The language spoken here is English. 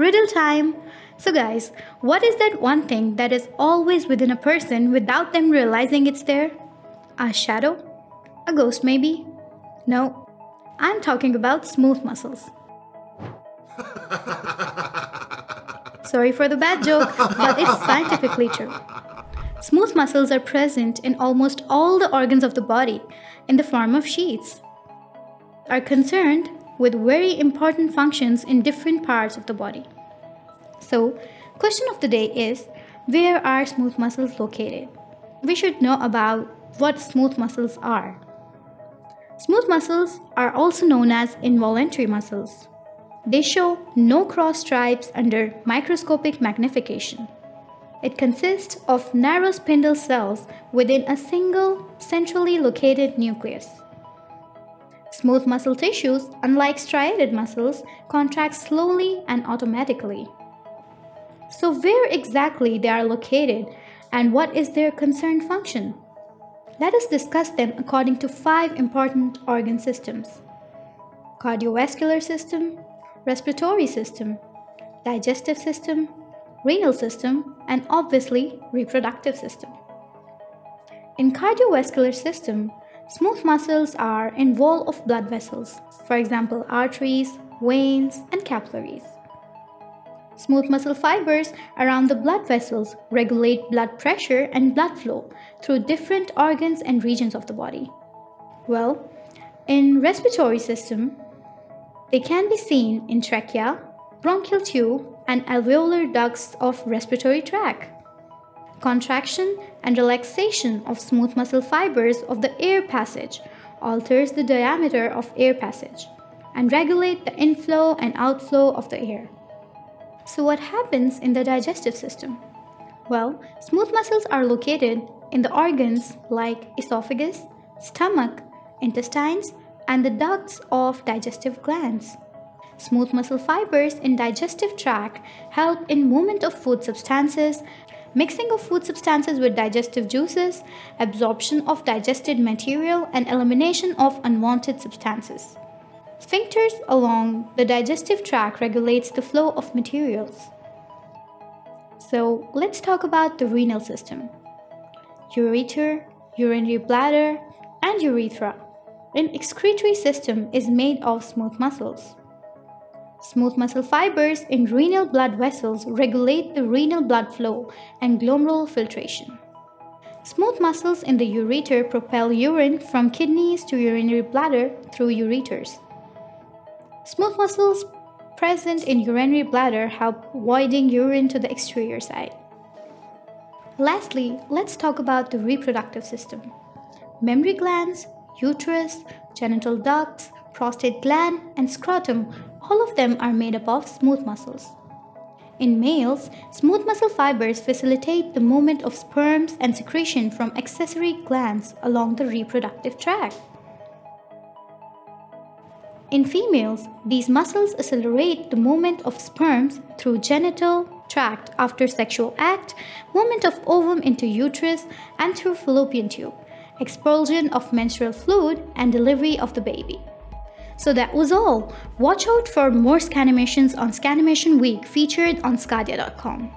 Riddle time! So guys, what is that one thing that is always within a person without them realizing it's there? A shadow? A ghost maybe? No, I'm talking about smooth muscles. Sorry for the bad joke, but it's scientifically true. Smooth muscles are present in almost all the organs of the body in the form of sheaths. Are concerned with very important functions in different parts of the body. So, question of the day is, where are smooth muscles located? We should know about what smooth muscles are. Smooth muscles are also known as involuntary muscles. They show no cross stripes under microscopic magnification. It consists of narrow spindle cells within a single centrally located nucleus. Smooth muscle tissues, unlike striated muscles, contract slowly and automatically. So where exactly they are located and what is their concerned function? Let us discuss them according to 5 important organ systems: cardiovascular system, respiratory system, digestive system, renal system, and obviously reproductive system. In cardiovascular system, smooth muscles are in wall of blood vessels, for example arteries, veins, and capillaries. Smooth muscle fibers around the blood vessels regulate blood pressure and blood flow through different organs and regions of the body. Well, in respiratory system, they can be seen in trachea, bronchial tube, and alveolar ducts of respiratory tract. Contraction and relaxation of smooth muscle fibers of the air passage alters the diameter of air passage and regulate the inflow and outflow of the air. So what happens in the digestive system? Well, smooth muscles are located in the organs like esophagus, stomach, intestines, and the ducts of digestive glands. Smooth muscle fibers in digestive tract help in movement of food substances, mixing of food substances with digestive juices, absorption of digested material, and elimination of unwanted substances. Sphincters along the digestive tract regulates the flow of materials. So let's talk about the renal system. Ureter, urinary bladder, and urethra. An excretory system is made of smooth muscles. Smooth muscle fibers in renal blood vessels regulate the renal blood flow and glomerular filtration. Smooth muscles in the ureter propel urine from kidneys to urinary bladder through ureters. Smooth muscles present in urinary bladder help voiding urine to the exterior side. Lastly, let's talk about the reproductive system. Mammary glands, uterus, genital ducts, prostate gland, and scrotum, all of them are made up of smooth muscles. In males, smooth muscle fibers facilitate the movement of sperms and secretion from accessory glands along the reproductive tract. In females, these muscles accelerate the movement of sperms through genital tract after sexual act, movement of ovum into uterus, and through fallopian tube, expulsion of menstrual fluid, and delivery of the baby. So that was all. Watch out for more Scanimations on Scanimation Week featured on sqadia.com.